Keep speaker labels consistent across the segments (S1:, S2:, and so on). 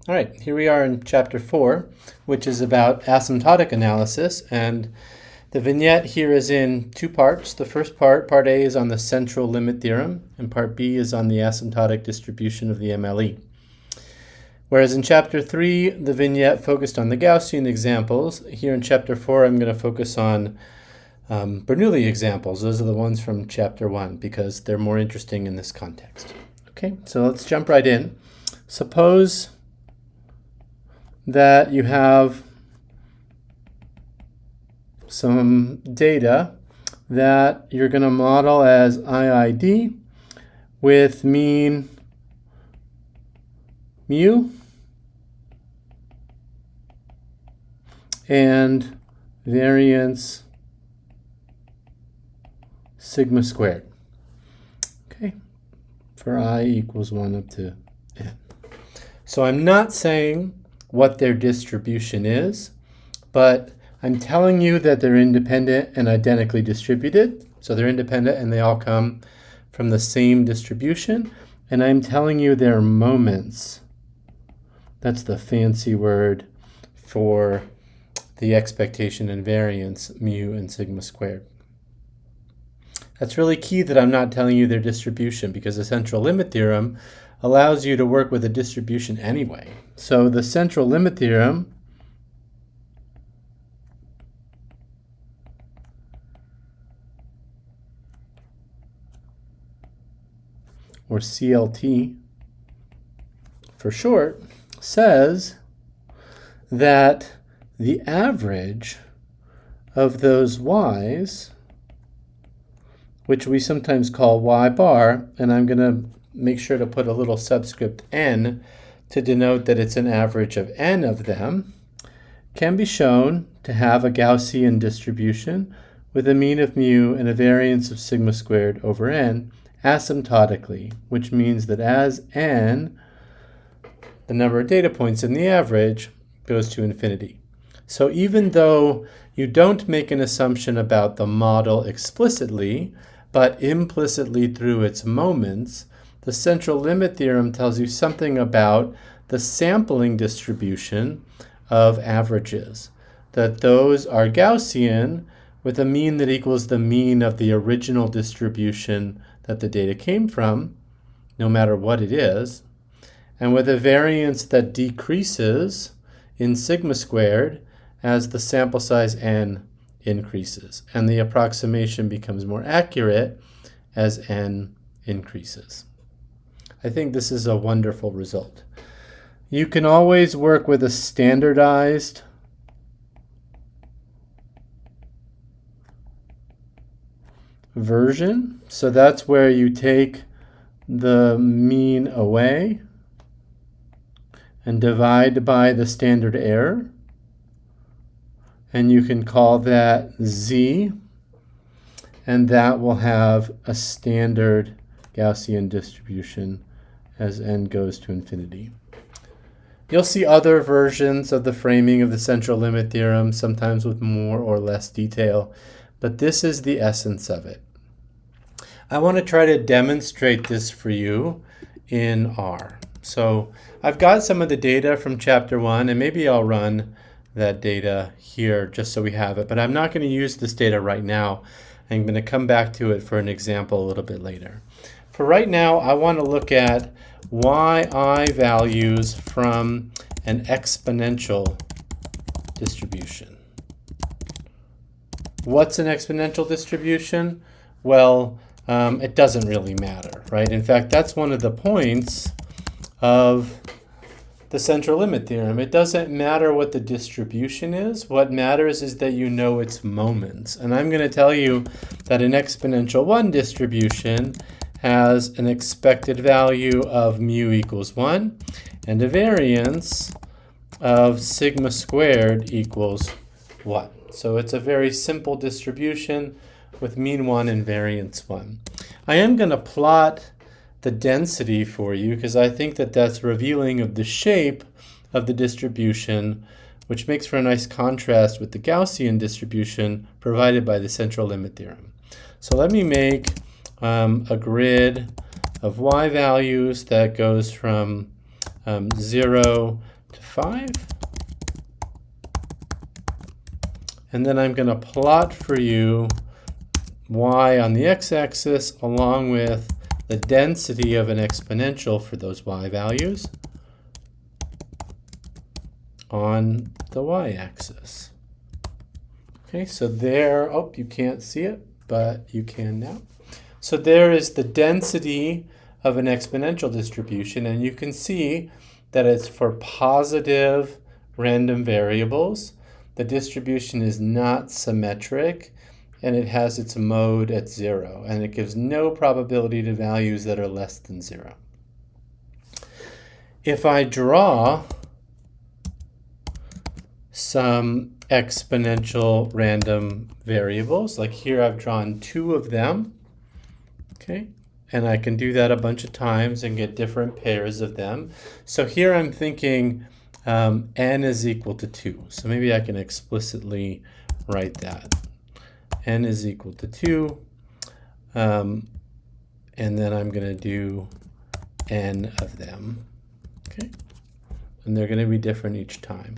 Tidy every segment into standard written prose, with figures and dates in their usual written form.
S1: All right, here we are in chapter 4, which is about asymptotic analysis, and the vignette here is in two parts. The first part, part A, is on the Central Limit Theorem, and part B is on the asymptotic distribution of the MLE. Whereas in chapter 3, the vignette focused on the Gaussian examples, here in chapter 4 I'm going to focus on Bernoulli examples. Those are the ones from chapter 1 because they're more interesting in this context. Okay, so let's jump right in. Suppose that you have some data that you're going to model as IID with mean mu and variance sigma squared. Okay, for I equals 1 up to n. So I'm not saying what their distribution is, but I'm telling you that they're independent and identically distributed. So they're independent and they all come from the same distribution. And I'm telling you their moments. That's the fancy word for the expectation and variance, mu and sigma squared. That's really key that I'm not telling you their distribution, because the Central Limit Theorem allows you to work with a distribution anyway. So the Central Limit Theorem or CLT for short says that the average of those y's, which we sometimes call y bar, and I'm going to make sure to put a little subscript n to denote that it's an average of n of them, can be shown to have a Gaussian distribution with a mean of mu and a variance of sigma squared over n asymptotically, which means that as n, the number of data points in the average goes to infinity. So even though you don't make an assumption about the model explicitly, but implicitly through its moments, the Central Limit Theorem tells you something about the sampling distribution of averages, that those are Gaussian with a mean that equals the mean of the original distribution that the data came from, no matter what it is, and with a variance that decreases in sigma squared as the sample size n increases, and the approximation becomes more accurate as n increases. I think this is a wonderful result. You can always work with a standardized version. So that's where you take the mean away and divide by the standard error. And you can call that z, and that will have a standard Gaussian distribution as n goes to infinity. You'll see other versions of the framing of the Central Limit Theorem, sometimes with more or less detail, but this is the essence of it. I want to try to demonstrate this for you in R. So I've got some of the data from chapter 1, and maybe I'll run that data here just so we have it, but I'm not going to use this data right now. I'm going to come back to it for an example a little bit later. For right now, I want to look at yi values from an exponential distribution. What's an exponential distribution? Well, it doesn't really matter, right? In fact, that's one of the points of the Central Limit Theorem. It doesn't matter what the distribution is. What matters is that you know its moments. And I'm going to tell you that an exponential 1 distribution has an expected value of mu equals 1 and a variance of sigma squared equals 1. So it's a very simple distribution with mean 1 and variance 1. I am going to plot the density for you because I think that that's revealing of the shape of the distribution, which makes for a nice contrast with the Gaussian distribution provided by the Central Limit Theorem. So let me make a grid of y values that goes from 0 to 5. And then I'm going to plot for you y on the x-axis along with the density of an exponential for those y values on the y-axis. Okay, so there, oh, you can't see it, but you can now. So there is the density of an exponential distribution, and you can see that it's for positive random variables. The distribution is not symmetric, and it has its mode at 0, and it gives no probability to values that are less than 0. If I draw some exponential random variables, like here I've drawn 2 of them, okay, and I can do that a bunch of times and get different pairs of them. So here I'm thinking n is equal to 2. So maybe I can explicitly write that. N is equal to 2. And then I'm going to do n of them. Okay? And they're going to be different each time.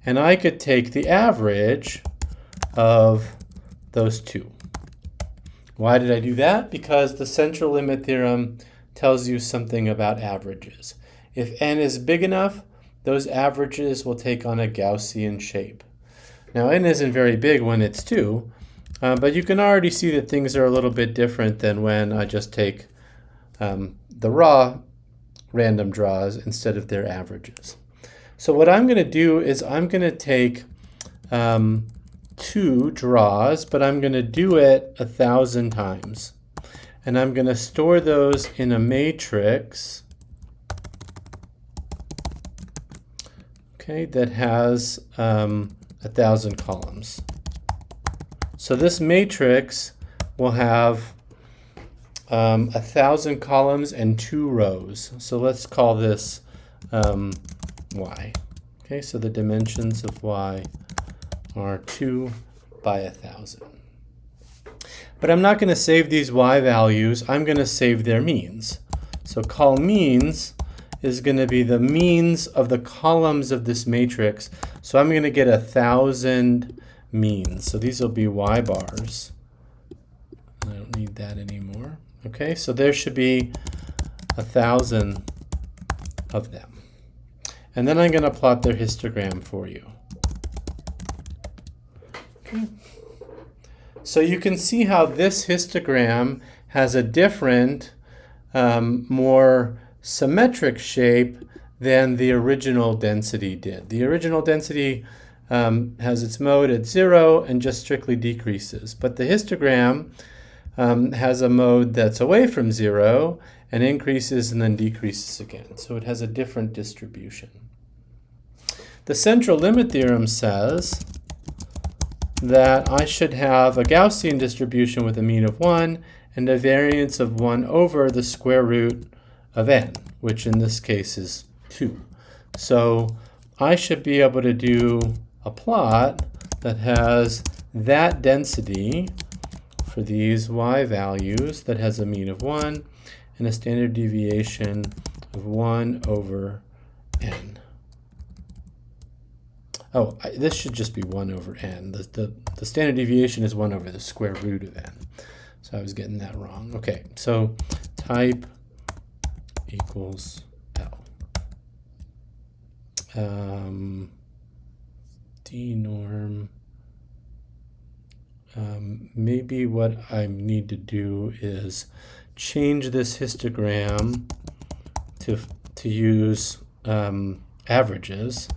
S1: And I could take the average of those 2. Why did I do that? Because the central limit theorem tells you something about averages. If n is big enough, those averages will take on a Gaussian shape. Now n isn't very big when it's 2, but you can already see that things are a little bit different than when I just take the raw random draws instead of their averages. So what I'm going to do is I'm going to take 2 draws, but I'm going to do it 1,000 times. And I'm going to store those in a matrix, okay, that has 1,000 columns. So this matrix will have 1,000 columns and 2 rows. So let's call this y. Okay, so the dimensions of y are 2 by 1,000. But I'm not going to save these y values. I'm going to save their means. So call means is going to be the means of the columns of this matrix. So I'm going to get 1,000 means. So these will be y bars. I don't need that anymore. Okay, so there should be 1,000 of them. And then I'm going to plot their histogram for you. Okay. So you can see how this histogram has a different, more symmetric shape than the original density did. The original density has its mode at 0 and just strictly decreases. But the histogram has a mode that's away from 0 and increases and then decreases again. So it has a different distribution. The central limit theorem says that I should have a Gaussian distribution with a mean of 1 and a variance of 1 over the square root of n, which in this case is 2. So I should be able to do a plot that has that density for these y values that has a mean of 1 and a standard deviation of 1 over n. Oh, this should just be 1 over n. The standard deviation is 1 over the square root of n. So I was getting that wrong. Okay, so type equals L. D norm. Maybe what I need to do is change this histogram to use averages.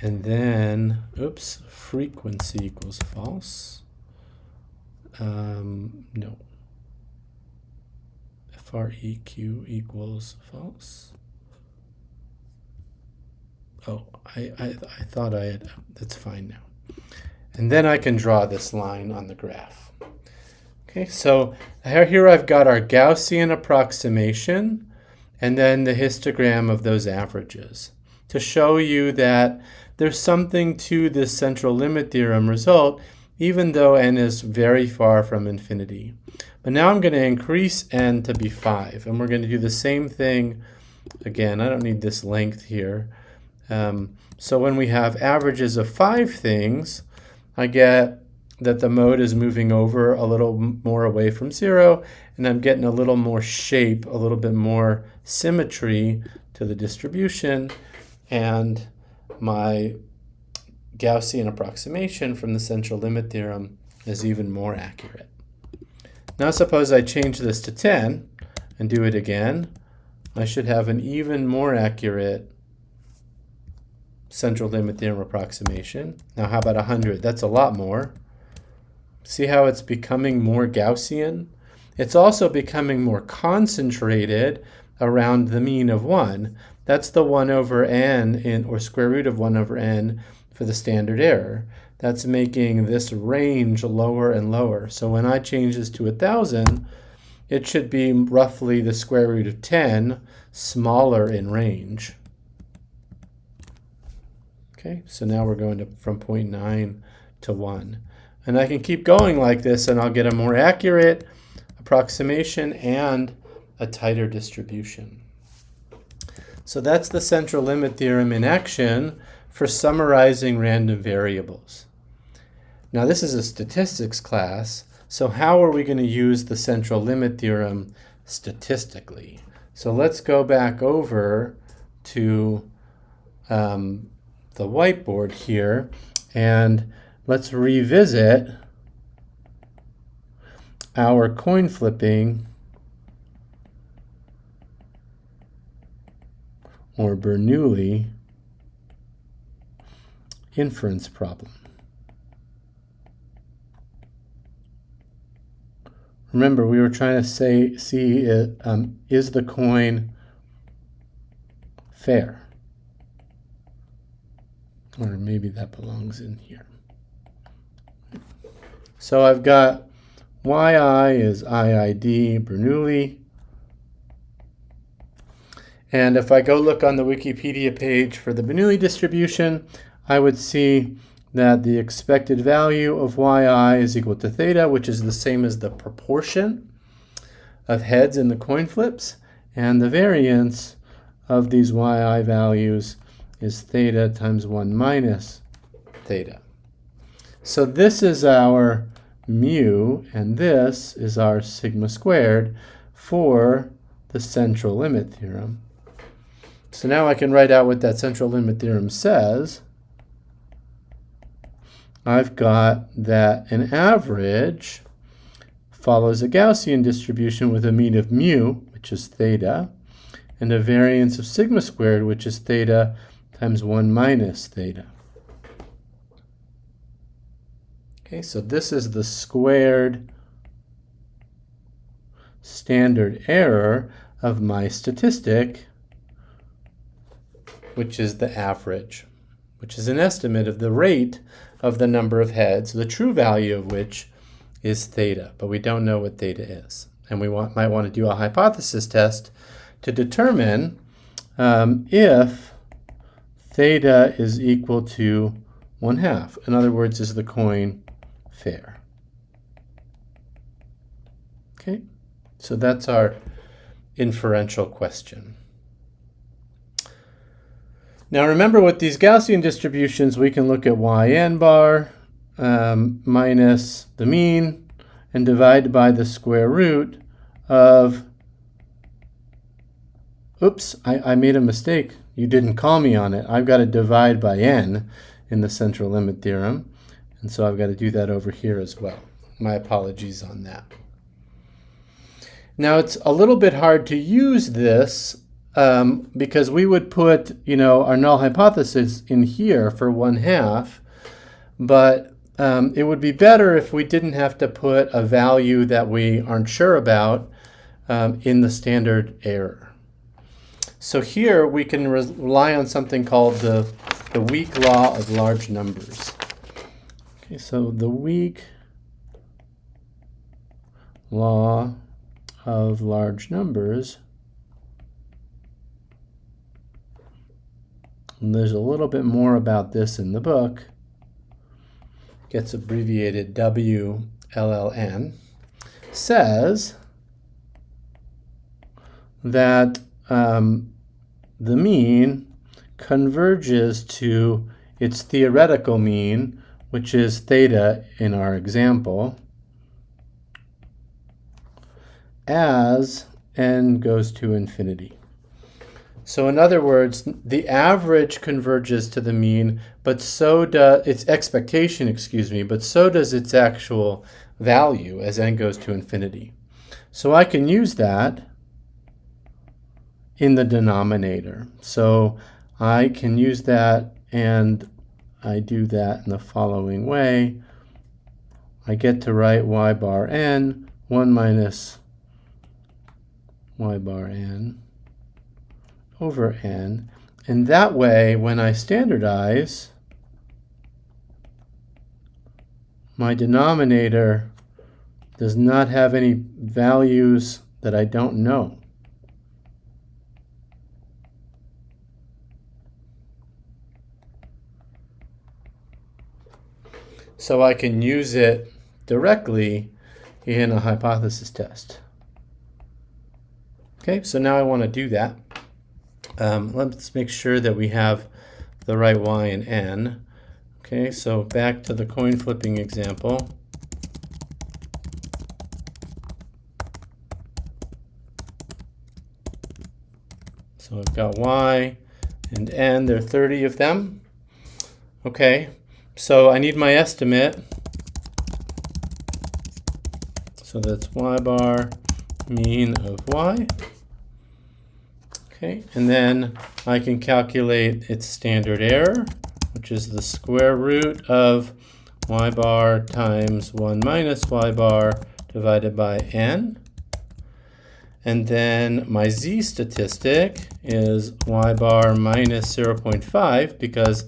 S1: And then, oops, frequency equals false. No. FREQ equals false. Oh, I thought I had, that's fine now. And then I can draw this line on the graph. Okay, so here I've got our Gaussian approximation and then the histogram of those averages to show you that there's something to this central limit theorem result, even though n is very far from infinity. But now I'm going to increase n to be 5, and we're going to do the same thing again. I don't need this length here. So when we have averages of 5 things, I get that the mode is moving over a little more away from 0, and I'm getting a little more shape, a little bit more symmetry to the distribution, and my Gaussian approximation from the central limit theorem is even more accurate. Now suppose I change this to 10 and do it again. I should have an even more accurate central limit theorem approximation. Now how about 100? That's a lot more. See how it's becoming more Gaussian? It's also becoming more concentrated around the mean of 1. That's the 1 over n, or square root of 1 over n for the standard error. That's making this range lower and lower. So when I change this to 1,000, it should be roughly the square root of 10, smaller in range. Okay, so now we're going from 0.9 to 1. And I can keep going like this, and I'll get a more accurate approximation and a tighter distribution. So that's the central limit theorem in action for summarizing random variables. Now this is a statistics class, so how are we going to use the central limit theorem statistically? So let's go back over to the whiteboard here, and let's revisit our coin flipping or Bernoulli inference problem. Remember, we were trying to see is the coin fair? Or maybe that belongs in here. So I've got yi is IID Bernoulli. And if I go look on the Wikipedia page for the Bernoulli distribution, I would see that the expected value of yi is equal to theta, which is the same as the proportion of heads in the coin flips, and the variance of these yi values is theta times 1 minus theta. So this is our mu, and this is our sigma squared for the central limit theorem. So now I can write out what that central limit theorem says. I've got that an average follows a Gaussian distribution with a mean of mu, which is theta, and a variance of sigma squared, which is theta times 1 minus theta. Okay, so this is the squared standard error of my statistic, which is the average, which is an estimate of the rate of the number of heads, the true value of which is theta, but we don't know what theta is. And we might want to do a hypothesis test to determine if theta is equal to 1/2. In other words, is the coin fair? Okay, so that's our inferential question. Now remember, with these Gaussian distributions, we can look at yn bar minus the mean and divide by the square root of, oops, I made a mistake. You didn't call me on it. I've got to divide by n in the central limit theorem, and so I've got to do that over here as well. My apologies on that. Now it's a little bit hard to use this because we would put, our null hypothesis in here for 1/2, but it would be better if we didn't have to put a value that we aren't sure about in the standard error. So here we can rely on something called the weak law of large numbers. Okay, so the weak law of large numbers, and there's a little bit more about this in the book, gets abbreviated WLLN, says that the mean converges to its theoretical mean, which is theta in our example, as n goes to infinity. So in other words, the average converges to the mean, but so does its expectation, but so does its actual value as n goes to infinity. So I can use that in the denominator. So I can use that, and I do that in the following way. I get to write y bar n, 1 minus y bar n over n. And that way, when I standardize, my denominator does not have any values that I don't know. So I can use it directly in a hypothesis test. Okay, so now I want to do that. Let's make sure that we have the right y and n. Okay, so back to the coin flipping example. So I've got y and n, there are 30 of them. Okay, so I need my estimate. So that's y bar mean of y. Okay, and then I can calculate its standard error, which is the square root of y bar times 1 minus y bar divided by n. And then my z statistic is y bar minus 0.5, because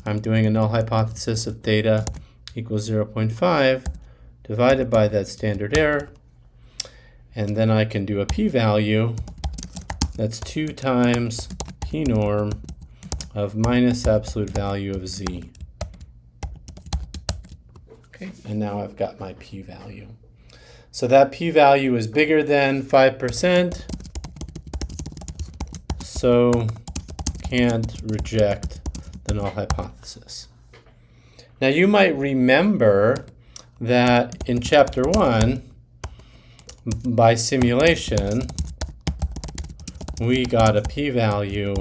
S1: I'm doing a null hypothesis of theta equals 0.5 divided by that standard error. And then I can do a p-value. That's 2 times p-norm of minus absolute value of z. Okay, and now I've got my p-value. So that p-value is bigger than 5%, so can't reject the null hypothesis. Now you might remember that in chapter 1, by simulation, we got a p-value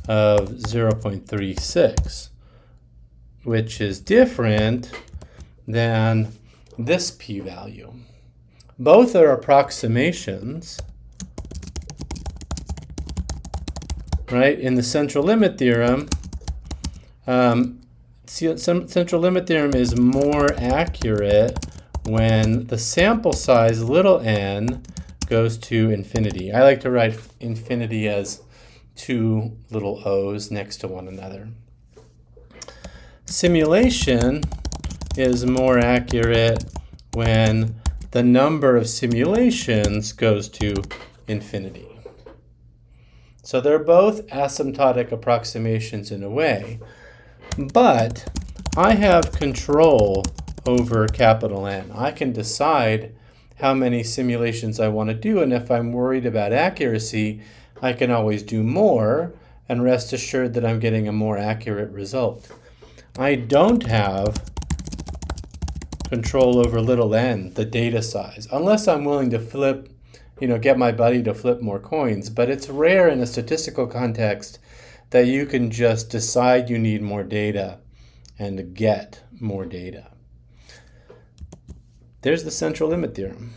S1: of 0.36, which is different than this p-value. Both are approximations, right? In the central limit theorem, central limit theorem is more accurate when the sample size, little n, goes to infinity. I like to write infinity as 2 little o's next to one another. Simulation is more accurate when the number of simulations goes to infinity. So they're both asymptotic approximations in a way, but I have control over capital N. I can decide how many simulations I want to do, and if I'm worried about accuracy, I can always do more and rest assured that I'm getting a more accurate result. I don't have control over little n, the data size, unless I'm willing to flip, get my buddy to flip more coins. But it's rare in a statistical context that you can just decide you need more data and get more data. There's the central limit theorem.